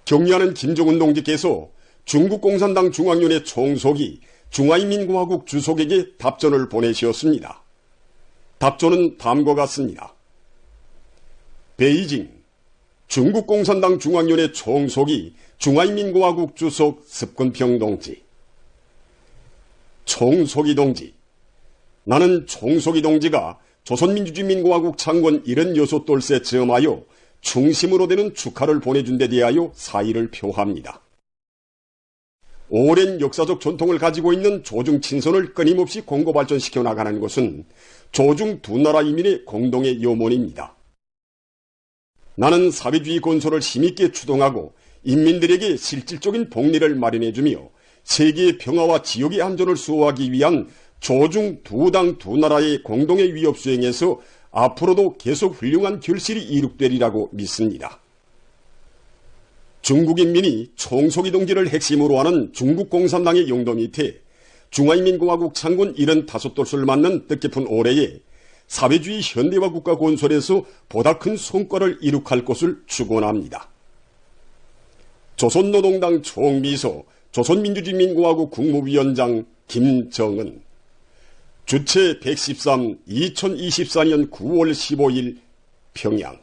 경리하는 김정은 동지께서 중국 공산당 중앙위원회 총석이 중화인민공화국 주석에게 답전을 보내시었습니다. 답전은 다음과 같습니다. 베이징 중국 공산당 중앙위원회 총석이 중화인민공화국 주석 습근평 동지. 총석이 동지, 나는 총석이 동지가 조선민주주의민공화국 창건 76돌새 즈음하여 충심으로 되는 축하를 보내준 데 대하여 사의를 표합니다. 오랜 역사적 전통을 가지고 있는 조중 친선을 끊임없이 공고 발전시켜 나가는 것은 조중 두 나라 인민의 공동의 염원입니다. 나는 사회주의 건설을 힘있게 추동하고 인민들에게 실질적인 복리를 마련해주며 세계의 평화와 지역의 안전을 수호하기 위한 조중 두 당 두 나라의 공동의 위협 수행에서 앞으로도 계속 훌륭한 결실이 이룩되리라고 믿습니다. 중국 인민이 총석이 동지를 핵심으로 하는 중국 공산당의 용도 밑에 중화인민공화국 창군 75돌수를 맞는 뜻깊은 올해에 사회주의 현대화 국가 건설에서 보다 큰 성과를 이룩할 것을 축원합니다. 조선노동당 총비서 조선민주주의민공화국 국무위원장 김정은 주체 113 2024년 9월 15일 평양.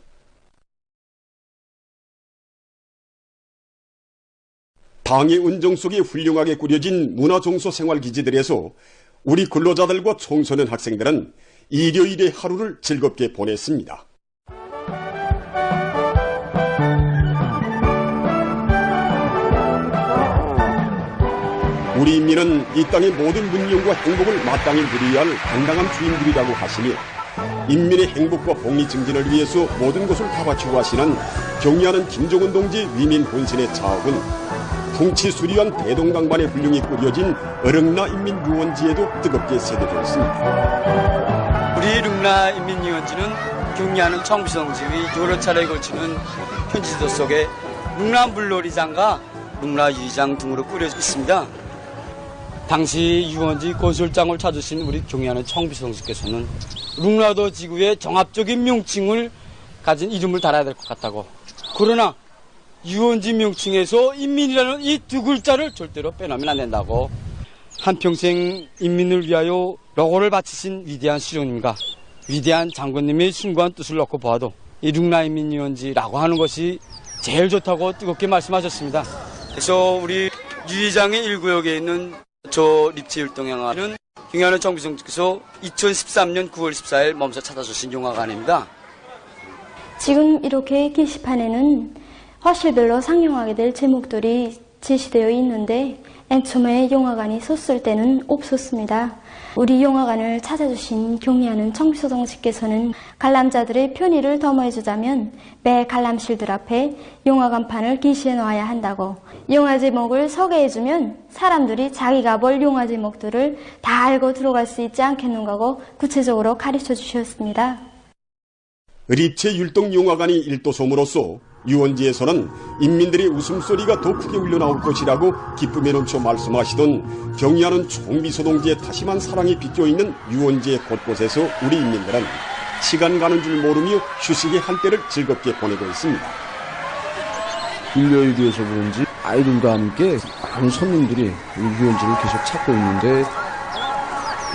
당의 은정 속에 훌륭하게 꾸려진 문화정서 생활기지들에서 우리 근로자들과 청소년 학생들은 일요일의 하루를 즐겁게 보냈습니다. 우리 인민은 이 땅의 모든 문명과 행복을 마땅히 누려야 할 당당한 주인들이라고 하시며 인민의 행복과 복리 증진을 위해서 모든 것을 다 바치고 하시는 경리하는 김정은 동지의 위민 혼신의 자업은 풍치수리한 대동강반에 훌륭히 꾸려진 어릉나 인민유원지에도 뜨겁게 세대되어 있습니다. 우리 릉나 인민유원지는 경리하는 청비서 동지의 여러 차례에 걸치는 편지도 속에 릉나 물놀이장과 릉나 유의장 등으로 꾸려져 있습니다. 당시 유원지 건설장을 찾으신 우리 경리하는 청비서 동지께서는 릉나도 지구의 종합적인 명칭을 가진 이름을 달아야 될 것 같다고. 그러나 유원지 명칭에서 인민이라는 이 두 글자를 절대로 빼놓으면 안 된다고. 한평생 인민을 위하여 로고를 바치신 위대한 수령님과 위대한 장군님의 숭고한 뜻을 놓고 보아도 이 릉나 인민유원지라고 하는 것이 제일 좋다고 뜨겁게 말씀하셨습니다. 그래서 우리 유의장의 1구역에 있는 저 립지 율동영화는 경리하는 청비서 동지께서 2013년 9월 14일 몸소 찾아주신 영화관입니다. 지금 이렇게 게시판에는 화실별로 상영하게 될 제목들이 제시되어 있는데 맨 처음에 영화관이 섰을 때는 없었습니다. 우리 영화관을 찾아주신 경리하는 청비서 동지께서는 관람자들의 편의를 도모해주자면 매 관람실들 앞에 영화관판을 게시해 놓아야 한다고, 영화 제목을 소개해주면 사람들이 자기가 볼 영화 제목들을 다 알고 들어갈 수 있지 않겠는가고 구체적으로 가르쳐 주셨습니다. 립체 율동영화관이 일도섬으로써 유원지에서는 인민들의 웃음소리가 더 크게 울려나올 것이라고 기쁨에 넘쳐 말씀하시던 경리하는 총비서 동지의 타심한 사랑이 비껴있는 유원지의 곳곳에서 우리 인민들은 시간 가는 줄 모르며 휴식의 한때를 즐겁게 보내고 있습니다. 일요일이어서 그런지 아이들과 함께 많은 손님들이 유원지를 계속 찾고 있는데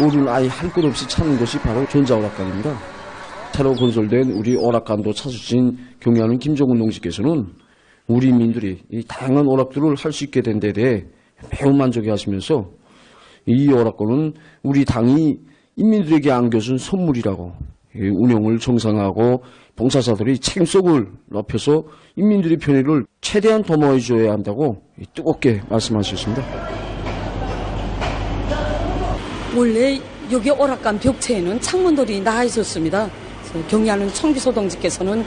오늘 아예 할 것 없이 찾는 것이 바로 전자오락관입니다. 새로 건설된 우리 오락관도 찾으신 경리하는 김정은 동지께서는 우리 인민들이 이 다양한 오락들을 할 수 있게 된 데 대해 매우 만족해하시면서 이 오락관은 우리 당이 인민들에게 안겨준 선물이라고, 운영을 정상화하고 봉사자들이 책임성을 높여서 인민들의 편의를 최대한 도모해 줘야 한다고 뜨겁게 말씀하셨습니다. 원래 여기 오락관 벽체에는 창문들이 나와 있었습니다. 경리하는 청비서 동지께서는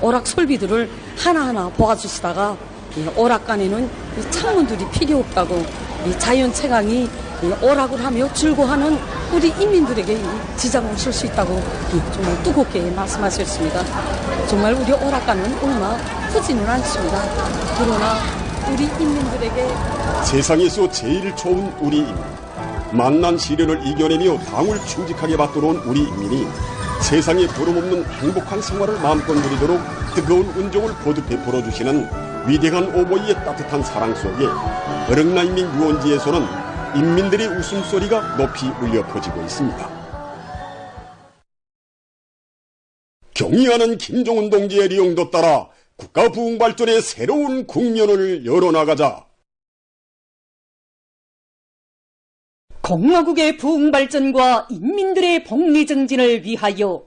오락 설비들을 하나하나 보아주시다가 오락관에는 창문들이 필요 없다고, 자연 채광이 오락을 하며 즐거워하는 우리 인민들에게 지장을 줄 수 있다고 정말 뜨겁게 말씀하셨습니다. 정말 우리 오락관은 얼마 크지는 않습니다. 그러나 우리 인민들에게 세상에서 제일 좋은 우리 인민, 만난 시련을 이겨내며 당을 충직하게 받들어온 우리 인민이 세상에 부름없는 행복한 생활을 마음껏 누리도록 뜨거운 은총을 거듭 베풀어 주시는 위대한 어머니의 따뜻한 사랑 속에 어릉라인민 유원지에서는 인민들의 웃음소리가 높이 울려 퍼지고 있습니다. 경의하는 김정은 동지의 리용도 따라 국가 부흥 발전의 새로운 국면을 열어나가자. 공화국의 부흥 발전과 인민들의 복리 증진을 위하여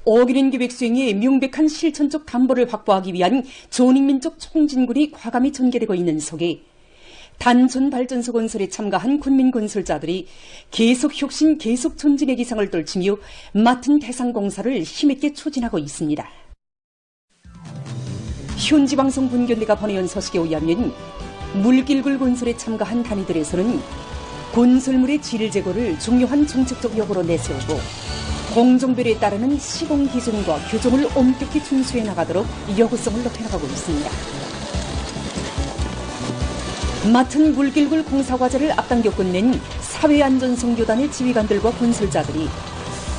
어기는 계획 수행에 명백한 실천적 담보를 확보하기 위한 조직민족 총진군이 과감히 전개되고 있는 속에 단촌 발전소 건설에 참가한 군민 건설자들이 계속 혁신, 계속 전진의 기상을 떨치며 맡은 대상 공사를 힘있게 추진하고 있습니다. 현지방송 분견대가 보내온 소식에 의하면 물길굴 건설에 참가한 단위들에서는 건설물의 질 제거를 중요한 정책적 요구로 내세우고 공정별에 따르는 시공 기준과 규정을 엄격히 준수해 나가도록 요구성을 높여나가고 있습니다. 맡은 물길굴 공사과제를 앞당겨 끝낸 사회안전성교단의 지휘관들과 건설자들이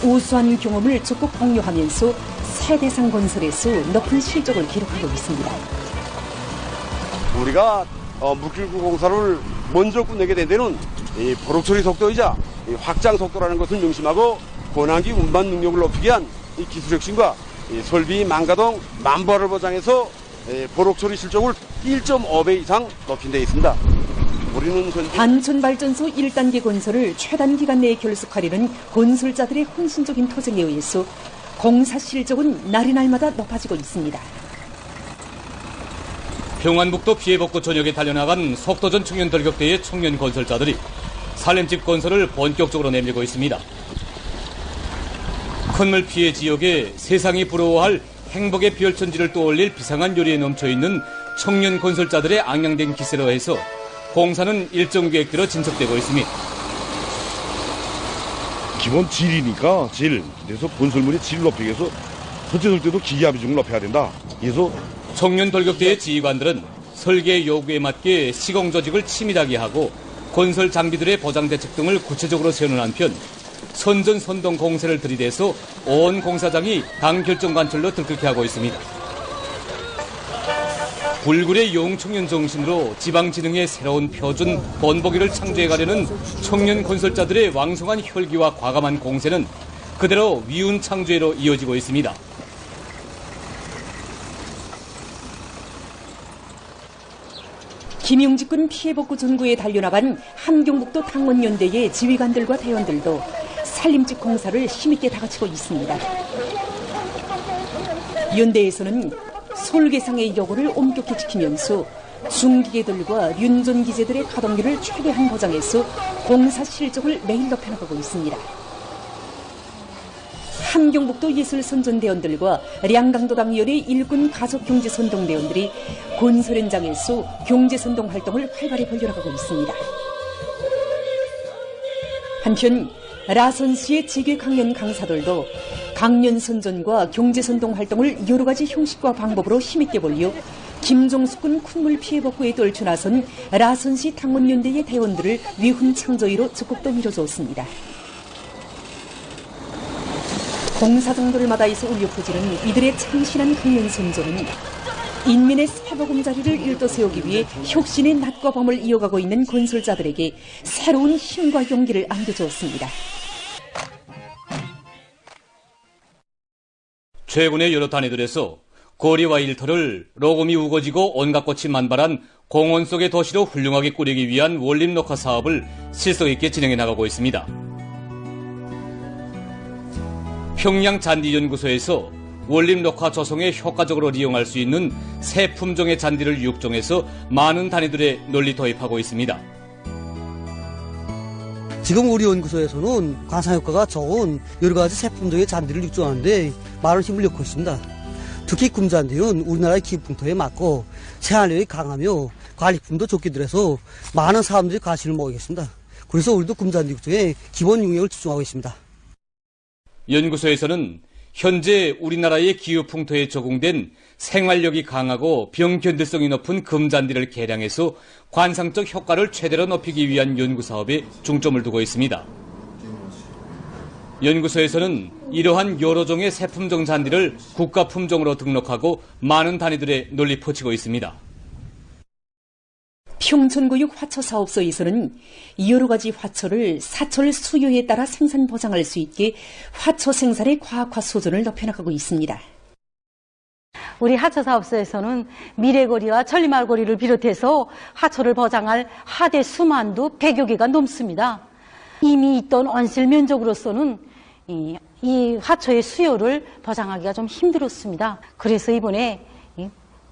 우수한 경험을 적극 공유하면서 새 대상 건설에서 높은 실적을 기록하고 있습니다. 우리가 물길굴 공사를 먼저 끝내게 된 데는 이 보록처리 속도이자 이 확장 속도라는 것을 명심하고 권한기 운반 능력을 높이기 위한 이 기술 혁신과 이 설비 망가동 만보를 보장해서 보록처리 실적을 1.5배 이상 높인 데 있습니다. 우리는 현재 단촌 발전소 1단계 건설을 최단 기간 내에 결속하려는 건설자들의 헌신적인 투쟁에 의해서 공사 실적은 날이 날마다 높아지고 있습니다. 평안북도 피해복구 전역에 달려나간 속도전 청년 돌격대의 청년 건설자들이 살림집 건설을 본격적으로 내밀고 있습니다. 큰물 피해 지역에 세상이 부러워할 행복의 별천지를 떠올릴 비상한 요리에 넘쳐있는 청년 건설자들의 앙양된 기세로 해서 공사는 일정 계획대로 진척되고 있습니다. 기본 질이니까 질. 그래서 건설물의 질을 높이기 위해서 첫째 설 때도 기계화 비중을 높여야 된다. 그래서 청년 돌격대의 지휘관들은 설계 요구에 맞게 시공 조직을 치밀하게 하고 건설 장비들의 보장 대책 등을 구체적으로 세우는 한편 선전선동 공세를 들이대서 온 공사장이 당 결정 관철로 들끓게 하고 있습니다. 불굴의 용청년 정신으로 지방진흥의 새로운 표준 본보기를 창조해가려는 청년 건설자들의 왕성한 혈기와 과감한 공세는 그대로 위운 창조회로 이어지고 있습니다. 김용직군 피해복구 전구에 달려나간 함경북도 당원연대의 지휘관들과 대원들도 살림집 공사를 힘있게 다그치고 있습니다. 연대에서는 설계상의 요구를 엄격히 지키면서 중기계들과 윤전기재들의 가동률을 최대한 보장해서 공사 실적을 매일 높여나가고 있습니다. 함경북도 예술선전대원들과 량강도당위원회 일군 가족경제선동대원들이 건설 현장에서 경제선동 활동을 활발히 벌여나가고 있습니다. 한편 라선시의 지괴 강연 강사들도 강연 선전과 경제선동 활동을 여러 가지 형식과 방법으로 힘있게 벌려 김종숙군 쿤물 피해 복구에 떨쳐 나선 라선시 당원연대의 대원들을 위훈 창조위로 적극도 밀어주었습니다. 공사 정도를 마다해서 울려 퍼지는 이들의 창신한 강연 선전은 인민의 새보금자리를 일떠세우기 위해 혁신의 낮과 밤을 이어가고 있는 건설자들에게 새로운 힘과 용기를 안겨주었습니다. 최근의 여러 단위들에서 거리와 일터를 로금이 우거지고 온갖 꽃이 만발한 공원 속의 도시로 훌륭하게 꾸리기 위한 원림 녹화 사업을 실속 있게 진행해 나가고 있습니다. 평양 잔디연구소에서 원림 녹화 조성에 효과적으로 이용할 수 있는 새 품종의 잔디를 육종해서 많은 단위들에 널리 도입하고 있습니다. 지금 우리 연구소에서는 관상효과가 좋은 여러 가지 새 품종의 잔디를 육종하는데 많은 힘을 넣고 있습니다. 특히 금잔디는 우리나라의 기후풍토에 맞고 생활력이 강하며 관리품도 좋게 들어서 많은 사람들이 관심을 모으고 있습니다. 그래서 우리도 금잔디 육종에 기본 용역을 집중하고 있습니다. 연구소에서는 현재 우리나라의 기후 풍토에 적응된 생활력이 강하고 병 견딜성이 높은 금잔디를 개량해서 관상적 효과를 최대로 높이기 위한 연구 사업에 중점을 두고 있습니다. 연구소에서는 이러한 여러 종의 새품종 잔디를 국가 품종으로 등록하고 많은 단위들에 널리 퍼치고 있습니다. 평촌구역 화초사업소에서는 여러 가지 화초를 사철 수요에 따라 생산 보장할 수 있게 화초 생산의 과학화 수준을 높여나가고 있습니다. 우리 화초사업소에서는 미래고리와 천리말고리를 비롯해서 화초를 보장할 하대 수만도 100여 개가 넘습니다. 이미 있던 온실 면적으로서는 이 화초의 수요를 보장하기가 좀 힘들었습니다. 그래서 이번에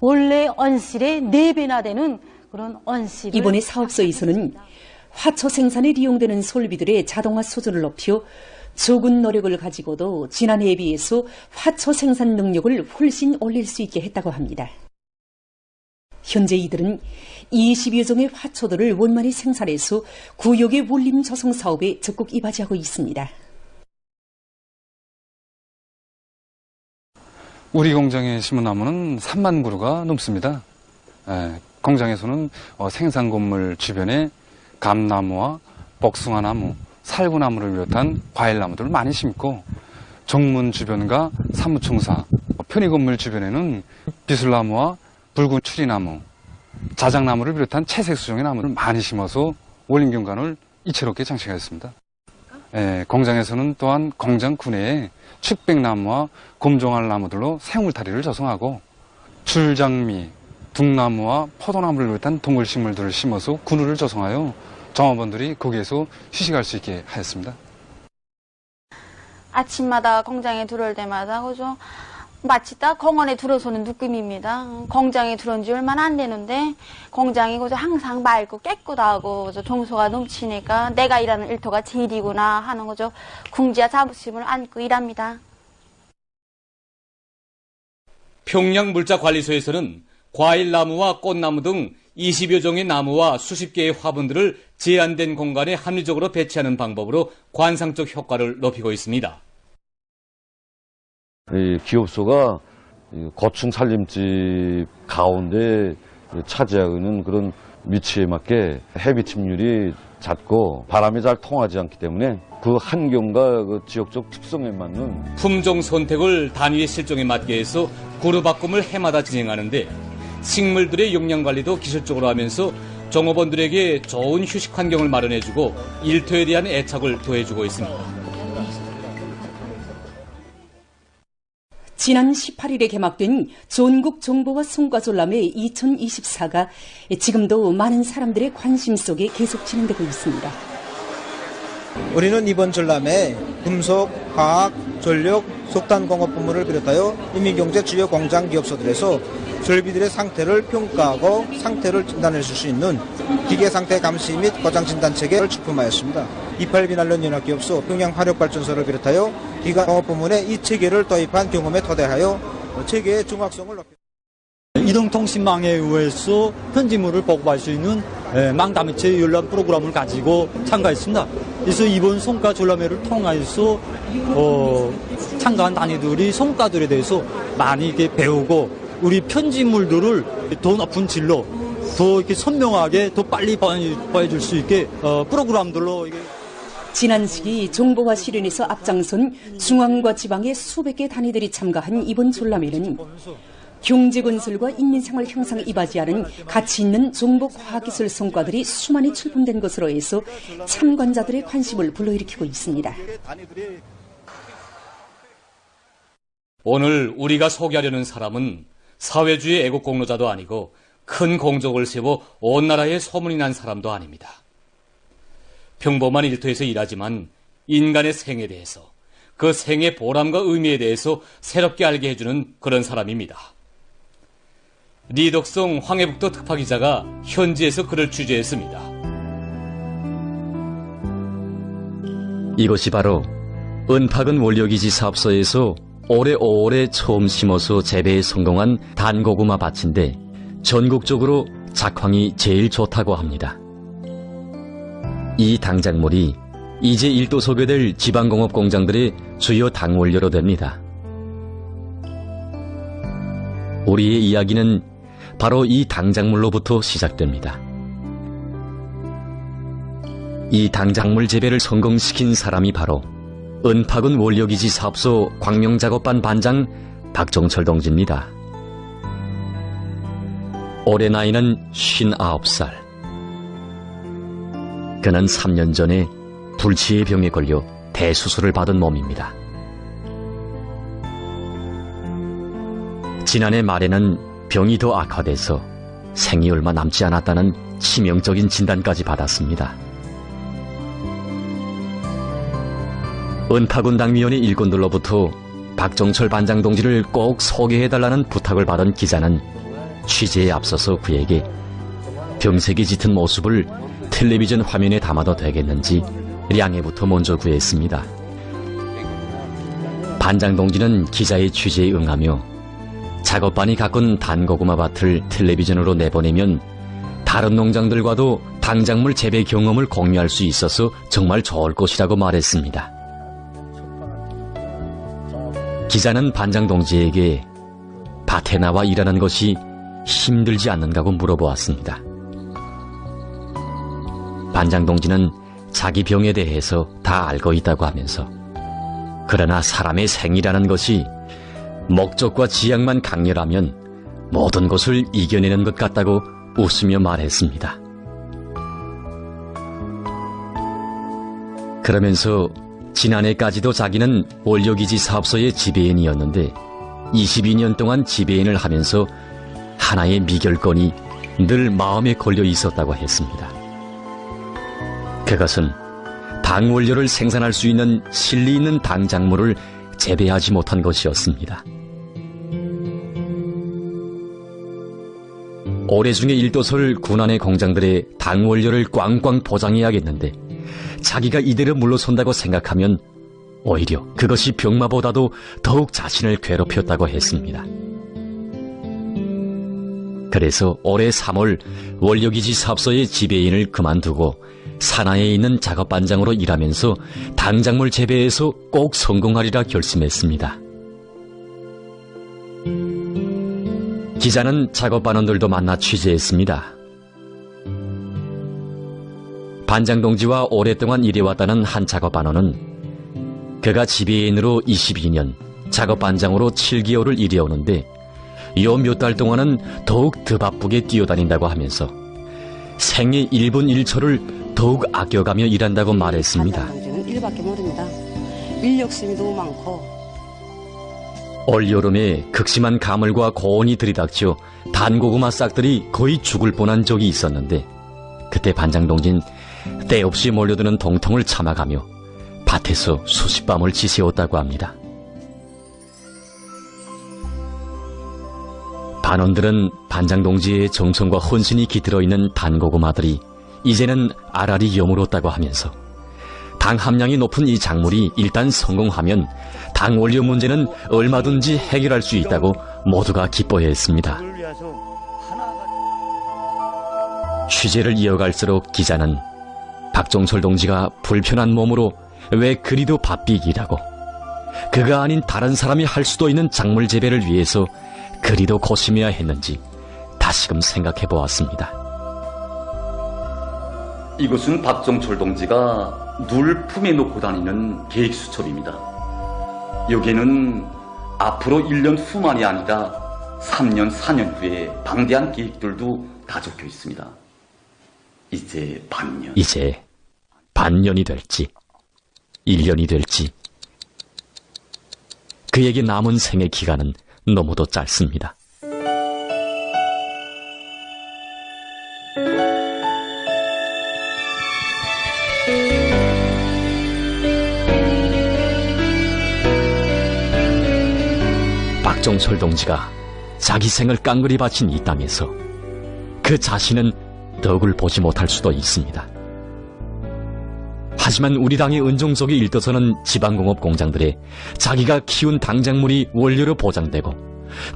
원래 온실의 4배나 되는 그런 온실을 이번에 사업소에서는 화초 생산에 이용되는 설비들의 자동화 수준을 높여 적은 노력을 가지고도 지난해에 비해서 화초 생산 능력을 훨씬 올릴 수 있게 했다고 합니다. 현재 이들은 20여 종의 화초들을 원만히 생산해서 구역의 원림 조성 사업에 적극 이바지하고 있습니다. 우리 공장에 심은 나무는 3만 그루가 넘습니다. 공장에서는 생산 건물 주변에 감나무와 복숭아나무, 살구나무를 비롯한 과일나무들을 많이 심고 정문 주변과 사무총사, 편의 건물 주변에는 비술나무와 붉은 추리나무, 자작나무를 비롯한 채색 수종의 나무를 많이 심어서 원림 경관을 이채롭게 장식하였습니다. 공장에서는 또한 공장 구내에 측백나무와 곰종알 나무들로 생물타리를 조성하고 줄장미, 둑나무와 포도나무를 비롯한 동물식물들을 심어서 군우를 조성하여 종업원들이 거기에서 휴식할 수 있게 하였습니다. 아침마다 공장에 들어올 때마다 그죠? 마치 딱 공원에 들어서는 느낌입니다. 공장에 들어온 지 얼마나 안 되는데 공장이 그저 항상 맑고 깨끗하고 그저 정서가 넘치니까 내가 일하는 일터가 제일이구나 하는 거죠. 궁지와 자부심을 안고 일합니다. 평양물자관리소에서는 과일나무와 꽃나무 등 20여 종의 나무와 수십 개의 화분들을 제한된 공간에 합리적으로 배치하는 방법으로 관상적 효과를 높이고 있습니다. 이 기업소가 고층 살림집 가운데 차지하고 있는 그런 위치에 맞게 해비 침률이 잦고 바람이 잘 통하지 않기 때문에 그 환경과 그 지역적 특성에 맞는 품종 선택을 단위의 실종에 맞게 해서 구루 바꿈을 해마다 진행하는데 식물들의 영양 관리도 기술적으로 하면서 종업원들에게 좋은 휴식 환경을 마련해주고 일터에 대한 애착을 더해주고 있습니다. 지난 18일에 개막된 전국 정보와 성과전람회 2024가 지금도 많은 사람들의 관심 속에 계속 진행되고 있습니다. 우리는 이번 전람회에 금속, 화학, 전력, 석탄공업 부문을 비롯하여 임의경제 주요 공장 기업소들에서 설비들의 상태를 평가하고 상태를 진단해 줄 수 있는 기계상태 감시 및 고장진단체계를 출품하였습니다. 28비난론연합기업소 평양화력발전소를 비롯하여 기관공업 부문에 이 체계를 도입한 경험에 토대하여 체계의 정확성을 높였습니다. 이동통신망에 의해서 편지물을 보고할 수 있는 망다매체 열람 프로그램을 가지고 참가했습니다. 그래서 이번 성과 전람회를 통해서 참가한 단위들이 성과들에 대해서 많이 이렇게 배우고 우리 편지물들을 더 높은 질로 더 이렇게 선명하게 더 빨리 보여줄 수 있게 프로그램들로 지난 시기 정보화 실현에서 앞장선 중앙과 지방의 수백 개 단위들이 참가한 이번 전람회는 경제건설과 인민생활 형상에 이바지하는 가치 있는 정보과학기술 성과들이 수많이 출품된 것으로 해서 참관자들의 관심을 불러일으키고 있습니다. 오늘 우리가 소개하려는 사람은 사회주의 애국공로자도 아니고 큰 공적을 세워 온 나라에 소문이 난 사람도 아닙니다. 평범한 일터에서 일하지만 인간의 생에 대해서, 그 생의 보람과 의미에 대해서 새롭게 알게 해주는 그런 사람입니다. 리덕성 황해북도 특파기자가 현지에서 그를 취재했습니다. 이것이 바로 은팍은 원료기지 사업소에서 올해 5월에 처음 심어서 재배에 성공한 단고구마 밭인데 전국적으로 작황이 제일 좋다고 합니다. 이 당작물이 이제 1도 소개될 지방공업 공장들의 주요 당원료로 됩니다. 우리의 이야기는 바로 이 당작물로부터 시작됩니다. 이 당작물 재배를 성공시킨 사람이 바로 은파군 원료기지 사업소 광명작업반 반장 박종철 동지입니다. 올해 나이는 59살. 그는 3년 전에 불치의 병에 걸려 대수술을 받은 몸입니다. 지난해 말에는 병이 더 악화돼서 생이 얼마 남지 않았다는 치명적인 진단까지 받았습니다. 은파군 당위원회 일꾼들로부터 박종철 반장 동지를 꼭 소개해달라는 부탁을 받은 기자는 취재에 앞서서 그에게 병색이 짙은 모습을 텔레비전 화면에 담아도 되겠는지 량해부터 먼저 구했습니다. 반장 동지는 기자의 취재에 응하며 작업반이 가꾼 단고구마 밭을 텔레비전으로 내보내면 다른 농장들과도 당작물 재배 경험을 공유할 수 있어서 정말 좋을 것이라고 말했습니다. 기자는 반장 동지에게 밭에 나와 일하는 것이 힘들지 않는가고 물어보았습니다. 반장 동지는 자기 병에 대해서 다 알고 있다고 하면서 그러나 사람의 생이라는 것이 목적과 지향만 강렬하면 모든 것을 이겨내는 것 같다고 웃으며 말했습니다. 그러면서 지난해까지도 자기는 원료기지 사업소의 지배인이었는데 22년 동안 지배인을 하면서 하나의 미결건이 늘 마음에 걸려 있었다고 했습니다. 그것은 당 원료를 생산할 수 있는 실리 있는 당작물을 재배하지 못한 것이었습니다. 올해 중에 일도설 군안의 공장들의 당 원료를 꽝꽝 포장해야겠는데 자기가 이대로 물러선다고 생각하면 오히려 그것이 병마보다도 더욱 자신을 괴롭혔다고 했습니다. 그래서 올해 3월 원료기지 사업소의 지배인을 그만두고 산하에 있는 작업반장으로 일하면서 당작물 재배에서 꼭 성공하리라 결심했습니다. 기자는 작업반원들도 만나 취재했습니다. 반장 동지와 오랫동안 일해왔다는 한 작업반원은 그가 지배인으로 22년, 작업반장으로 7개월을 일해오는데 요 몇 달 동안은 더욱 더 바쁘게 뛰어다닌다고 하면서 생의 1분 1초를 더욱 아껴가며 일한다고 말했습니다. 반장 일밖에 모릅니다. 인력심이 너무 많고. 올 여름에 극심한 가물과 고온이 들이닥쳐 단고구마 싹들이 거의 죽을 뻔한 적이 있었는데 그때 반장 동진 때없이 몰려드는 동통을 참아가며 밭에서 수십 밤을 지새웠다고 합니다. 반원들은 반장 동지의 정성과 헌신이 깃들어 있는 단고구마들이 이제는 알알이 여물었다고 하면서 당 함량이 높은 이 작물이 일단 성공하면 당 원료 문제는 얼마든지 해결할 수 있다고 모두가 기뻐했습니다. 취재를 이어갈수록 기자는 박종철 동지가 불편한 몸으로 왜 그리도 바삐 일하고 그가 아닌 다른 사람이 할 수도 있는 작물 재배를 위해서 그리도 고심해야 했는지 다시금 생각해 보았습니다. 이것은 박종철 동지가 늘 품에 놓고 다니는 계획 수첩입니다. 여기에는 앞으로 1년 후만이 아니라 3년, 4년 후에 방대한 계획들도 다 적혀 있습니다. 이제 반년이 될지 1년이 될지 그에게 남은 생의 기간은 너무도 짧습니다. 박종철 동지가 자기 생을 깡그리 바친 이 땅에서 그 자신은 덕을 보지 못할 수도 있습니다. 하지만 우리 당의 은종속이 일떠서는 지방공업 공장들에 자기가 키운 당작물이 원료로 보장되고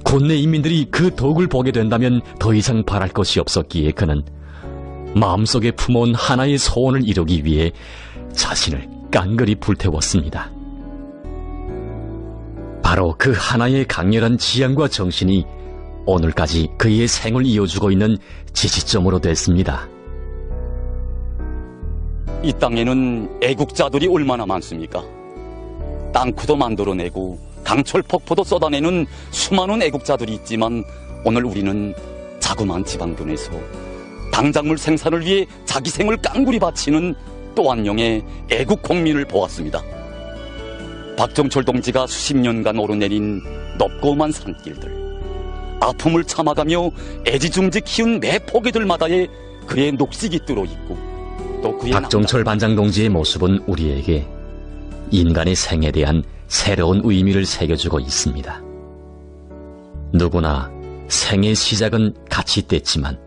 국내 인민들이 그 덕을 보게 된다면 더 이상 바랄 것이 없었기에 그는 마음속에 품어온 하나의 소원을 이루기 위해 자신을 깡그리 불태웠습니다. 바로 그 하나의 강렬한 지향과 정신이 오늘까지 그의 생을 이어주고 있는 지지점으로 됐습니다. 이 땅에는 애국자들이 얼마나 많습니까? 땅크도 만들어내고 강철 폭포도 쏟아내는 수많은 애국자들이 있지만 오늘 우리는 자그마한 지방견에서 당작물 생산을 위해 자기 생을 깡그리 바치는 또 한 명의 애국 국민을 보았습니다. 박정철 동지가 수십 년간 오르내린 높고 험한 산길들, 아픔을 참아가며 애지중지 키운 매 포기들마다에 그의 녹색이 뚫어있고 또 그의 박정철 반장 동지의 모습은 우리에게 인간의 생에 대한 새로운 의미를 새겨주고 있습니다. 누구나 생의 시작은 같이 뗐지만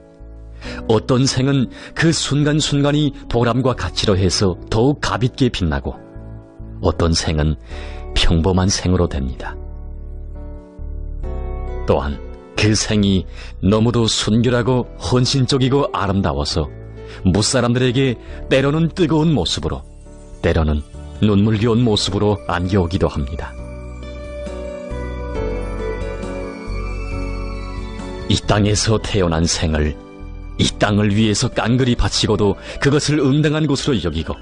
어떤 생은 그 순간순간이 보람과 가치로 해서 더욱 값있게 빛나고 어떤 생은 평범한 생으로 됩니다. 또한 그 생이 너무도 순결하고 헌신적이고 아름다워서 무사람들에게 때로는 뜨거운 모습으로 때로는 눈물겨운 모습으로 안겨오기도 합니다. 이 땅에서 태어난 생을 이 땅을 위해서 깡그리 바치고도 그것을 응당한 것으로 여기고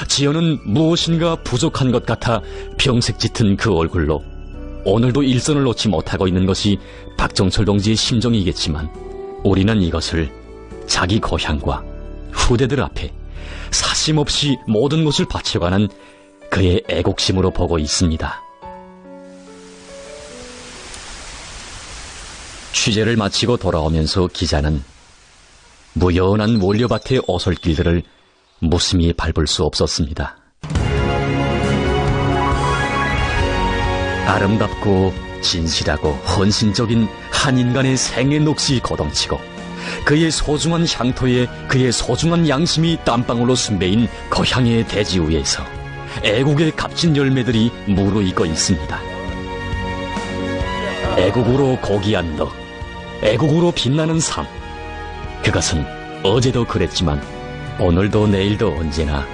지어는 무엇인가 부족한 것 같아 병색 짙은 그 얼굴로 오늘도 일선을 놓지 못하고 있는 것이 박정철 동지의 심정이겠지만 우리는 이것을 자기 고향과 후대들 앞에 사심없이 모든 것을 바쳐가는 그의 애국심으로 보고 있습니다. 취재를 마치고 돌아오면서 기자는 무연한 원료밭의 오솔길들을 무심히 밟을 수 없었습니다. 아름답고 진실하고 헌신적인 한 인간의 생의 넋이 거동치고 그의 소중한 향토에 그의 소중한 양심이 땀방울로 순배인 고향의 대지 위에서 애국의 값진 열매들이 무르익고 있습니다. 애국으로 고귀한 너, 애국으로 빛나는 삶, 그것은 어제도 그랬지만 오늘도 내일도 언제나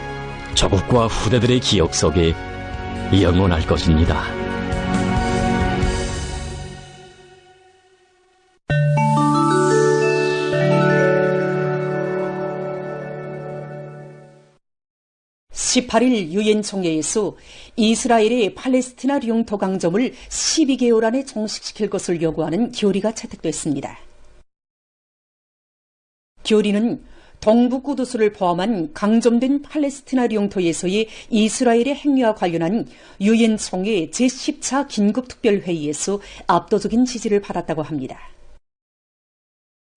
조국과 후대들의 기억 속에 영원할 것입니다. (18일) 유엔 총회에서 이스라엘의 팔레스티나 영토 강점을 12개월 안에 종식시킬 것을 요구하는 결의가 채택됐습니다. 결의는 동부 꾸두스를 포함한 강점된 팔레스티나 영토에서의 이스라엘의 행위와 관련한 유엔 총회 제10차 긴급특별회의에서 압도적인 지지를 받았다고 합니다.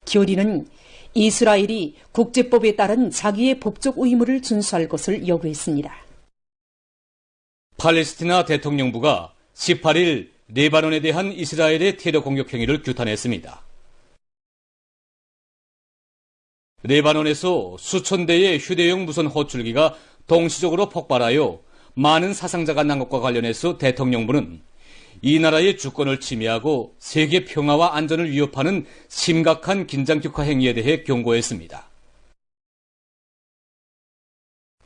결의는 이스라엘이 국제법에 따른 자기의 법적 의무를 준수할 것을 요구했습니다. 팔레스티나 대통령부가 18일 레바논에 대한 이스라엘의 테러 공격 행위를 규탄했습니다. 레바논에서 수천 대의 휴대용 무선 호출기가 동시적으로 폭발하여 많은 사상자가 난 것과 관련해서 대통령부는 이 나라의 주권을 침해하고 세계 평화와 안전을 위협하는 심각한 긴장격화 행위에 대해 경고했습니다.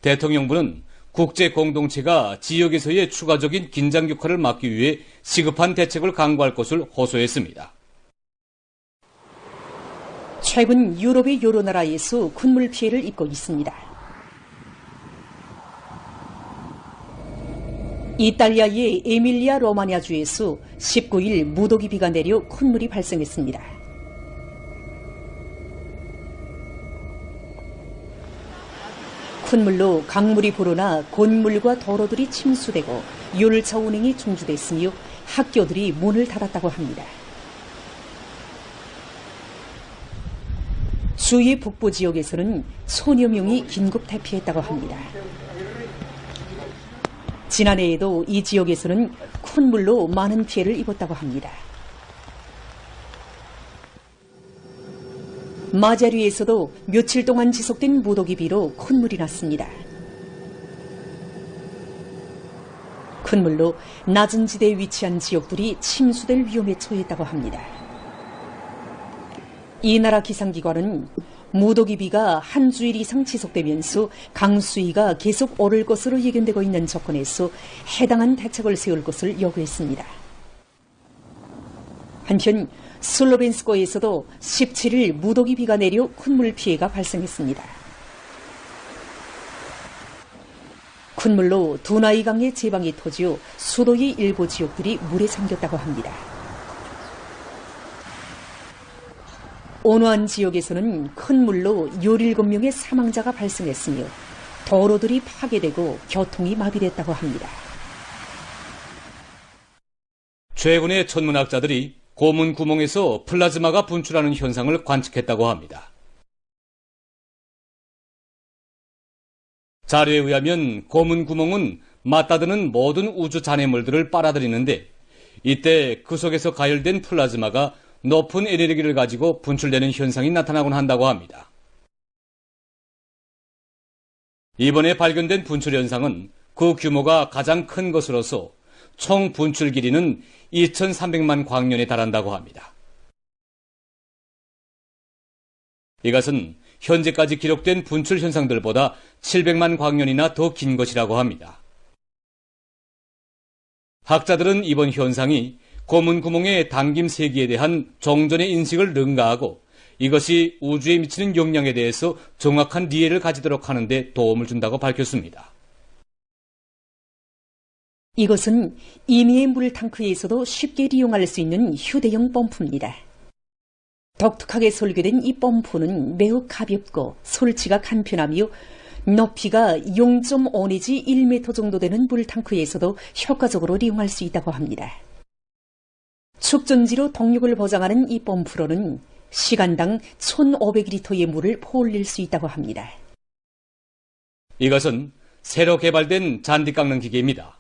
대통령부는 국제 공동체가 지역에서의 추가적인 긴장격화를 막기 위해 시급한 대책을 강구할 것을 호소했습니다. 최근 유럽의 여러 나라에서 군물 피해를 입고 있습니다. 이탈리아의 에밀리아 로마냐주에서 19일 무더기 비가 내려 콧물이 발생했습니다. 콧물로 강물이 불어나 곤물과 도로들이 침수되고 열차 운행이 중지됐으며 학교들이 문을 닫았다고 합니다. 주의 북부 지역에서는 천여 명이 긴급 대피했다고 합니다. 지난해에도 이 지역에서는 콧물로 많은 피해를 입었다고 합니다. 마자리에서도 며칠 동안 지속된 무더기 비로 콧물이 났습니다. 콧물로 낮은 지대에 위치한 지역들이 침수될 위험에 처했다고 합니다. 이 나라 기상기관은 무더기 비가 한 주일 이상 지속되면서 강수위가 계속 오를 것으로 예견되고 있는 조건에서 해당한 대책을 세울 것을 요구했습니다. 한편 슬로벤스코에서도 17일 무더기 비가 내려 큰 물 피해가 발생했습니다. 큰 물로 두나이강의 제방이 터지어 수도의 일부 지역들이 물에 잠겼다고 합니다. 온화한 지역에서는 큰 물로 17명의 사망자가 발생했으며 도로들이 파괴되고 교통이 마비됐다고 합니다. 최근에 천문학자들이 고문 구멍에서 플라즈마가 분출하는 현상을 관측했다고 합니다. 자료에 의하면 고문 구멍은 맞닿는 모든 우주 잔해물들을 빨아들이는데 이때 그 속에서 가열된 플라즈마가 높은 에너지를 가지고 분출되는 현상이 나타나곤 한다고 합니다. 이번에 발견된 분출 현상은 그 규모가 가장 큰 것으로서 총 분출 길이는 2300만 광년에 달한다고 합니다. 이것은 현재까지 기록된 분출 현상들보다 700만 광년이나 더 긴 것이라고 합니다. 학자들은 이번 현상이 고문 구멍의 당김 세기에 대한 종전의 인식을 능가하고 이것이 우주에 미치는 영향에 대해서 정확한 이해를 가지도록 하는 데 도움을 준다고 밝혔습니다. 이것은 임의의 물탱크에서도 쉽게 리용할 수 있는 휴대용 펌프입니다. 독특하게 설계된 이 펌프는 매우 가볍고 설치가 간편하며 높이가 0.5 내지 1m 정도 되는 물탱크에서도 효과적으로 리용할 수 있다고 합니다. 축전지로 동력을 보장하는 이 펌프로는 시간당 1,500리터의 물을 퍼올릴 수 있다고 합니다. 이것은 새로 개발된 잔디 깎는 기계입니다.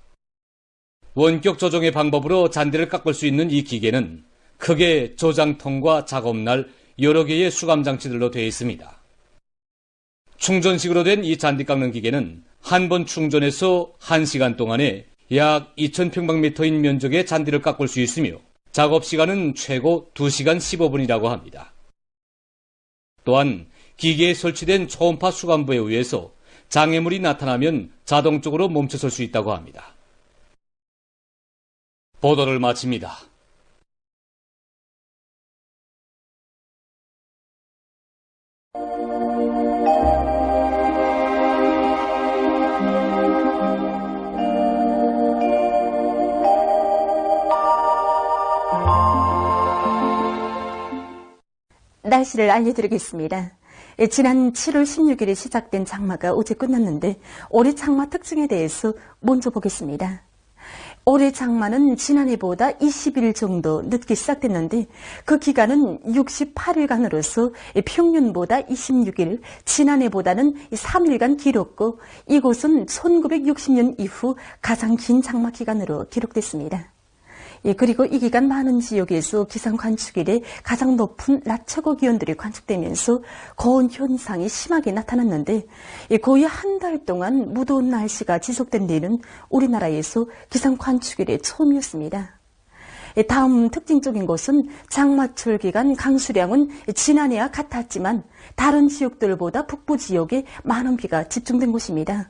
원격 조종의 방법으로 잔디를 깎을 수 있는 이 기계는 크게 조장통과 작업날 여러 개의 수감 장치들로 되어 있습니다. 충전식으로 된 이 잔디 깎는 기계는 한 번 충전해서 1시간 동안에 약 2000평방미터인 면적의 잔디를 깎을 수 있으며 작업 시간은 최고 2시간 15분이라고 합니다. 또한 기계에 설치된 초음파 수감부에 의해서 장애물이 나타나면 자동적으로 멈춰설 수 있다고 합니다. 보도를 마칩니다. 날씨를 알려드리겠습니다. 지난 7월 16일에 시작된 장마가 어제 끝났는데 올해 장마 특징에 대해서 먼저 보겠습니다. 올해 장마는 지난해보다 20일 정도 늦게 시작됐는데 그 기간은 68일간으로서 평년보다 26일, 지난해보다는 3일간 길었고 이곳은 1960년 이후 가장 긴 장마 기간으로 기록됐습니다. 그리고 이 기간 많은 지역에서 기상 관측일에 가장 높은 낮 최고 기온들이 관측되면서 고온 현상이 심하게 나타났는데 거의 한 달 동안 무더운 날씨가 지속된 데는 우리나라에서 기상 관측일에 처음이었습니다. 다음 특징적인 것은 장마철 기간 강수량은 지난해와 같았지만 다른 지역들보다 북부 지역에 많은 비가 집중된 곳입니다.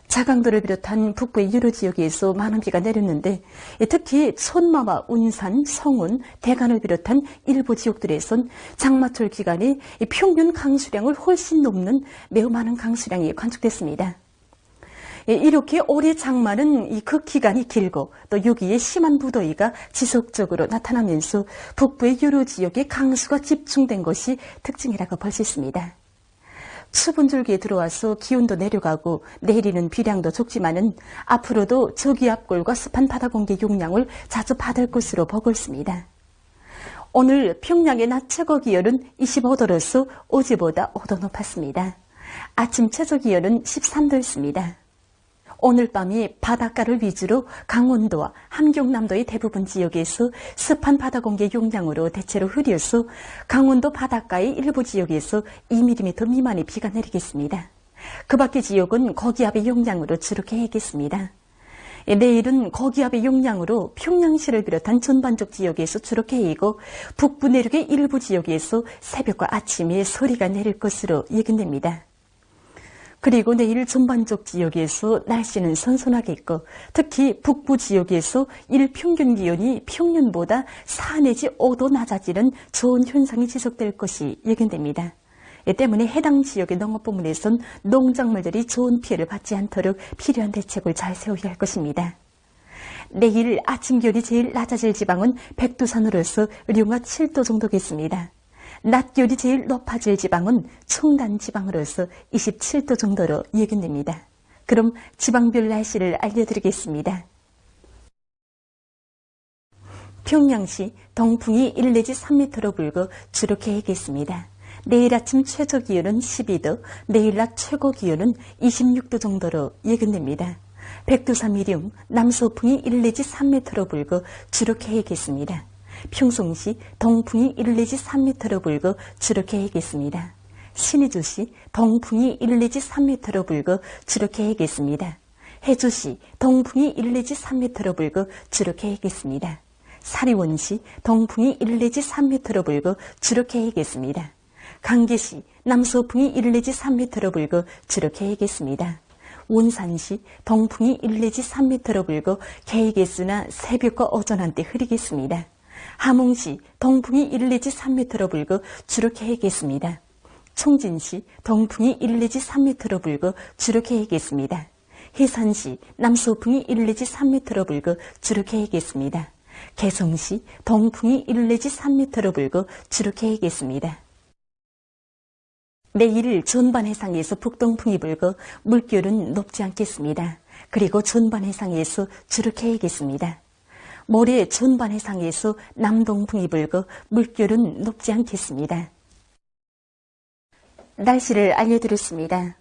자강도를 비롯한 북부의 여러 지역에서 많은 비가 내렸는데 특히 손마와 운산, 성운, 대간을 비롯한 일부 지역들에선 장마철 기간에 평균 강수량을 훨씬 넘는 매우 많은 강수량이 관측됐습니다. 이렇게 올해 장마는 그 기간이 길고 또 여기에 심한 무더위가 지속적으로 나타나면서 북부의 여러 지역에 강수가 집중된 것이 특징이라고 볼 수 있습니다. 추운 줄기에 들어와서 기온도 내려가고 내리는 비량도 적지만은 앞으로도 저기압골과 습한 바다 공기 용량을 자주 받을 것으로 보고 있습니다. 오늘 평양의 낮 최고 기온은 25도로서 어제보다 5도 높았습니다. 아침 최저 기온은 13도였습니다. 오늘 밤이 바닷가를 위주로 강원도와 함경남도의 대부분 지역에서 습한 바다 공기 용량으로 대체로 흐려서 강원도 바닷가의 일부 지역에서 2mm 미만의 비가 내리겠습니다. 그 밖의 지역은 고기압의 용량으로 주로 개겠습니다. 내일은 고기압의 용량으로 평양시를 비롯한 전반적 지역에서 주로 개이고 북부 내륙의 일부 지역에서 새벽과 아침에 서리가 내릴 것으로 예견됩니다. 그리고 내일 전반적 지역에서 날씨는 선선하겠고 특히 북부 지역에서 일평균 기온이 평년보다 4 내지 5도 낮아지는 좋은 현상이 지속될 것이 예견됩니다. 이 때문에 해당 지역의 농업부문에선 농작물들이 좋은 피해를 받지 않도록 필요한 대책을 잘 세워야 할 것입니다. 내일 아침 기온이 제일 낮아질 지방은 백두산으로서 영하 7도 정도겠습니다. 낮 기온이 제일 높아질 지방은 청단 지방으로서 27도 정도로 예견됩니다. 그럼 지방별 날씨를 알려드리겠습니다. 평양시 동풍이 1 내지 3m로 불고 주로 개겠습니다. 내일 아침 최저 기온은 12도, 내일 낮 최고 기온은 26도 정도로 예견됩니다. 백두산 미령 남서풍이 1 내지 3m로 불고 주로 개겠습니다. 평송시 동풍이 1 내지 3m로 불고 주로 개겠습니다. 신의주시 동풍이 1 내지 3m로 불고 주로 개겠습니다. 해주시 동풍이 1 내지 3m로 불고 주로 개겠습니다. 사리원시 동풍이 1 내지 3m로 불고 주로 개겠습니다. 강계시 남서풍이 1 내지 3m로 불고 주로 개겠습니다. 원산시 동풍이 1 내지 3m로 불고 개겠으나 새벽과 오전 한때 흐리겠습니다. 함흥시 동풍이 1 내지 3m로 불고 주로 개겠습니다. 총진시 동풍이 1 내지 3m로 불고 주로 개겠습니다. 해산시 남서풍이 1 내지 3m로 불고 주로 개겠습니다. 개성시 동풍이 1 내지 3m로 불고 주로 개겠습니다. 내일 전반 해상에서 북동풍이 불고 물결은 높지 않겠습니다. 그리고 전반 해상에서 주로 개겠습니다. 모레 전반 해상에서 남동풍이 불고 물결은 높지 않겠습니다. 날씨를 알려드렸습니다.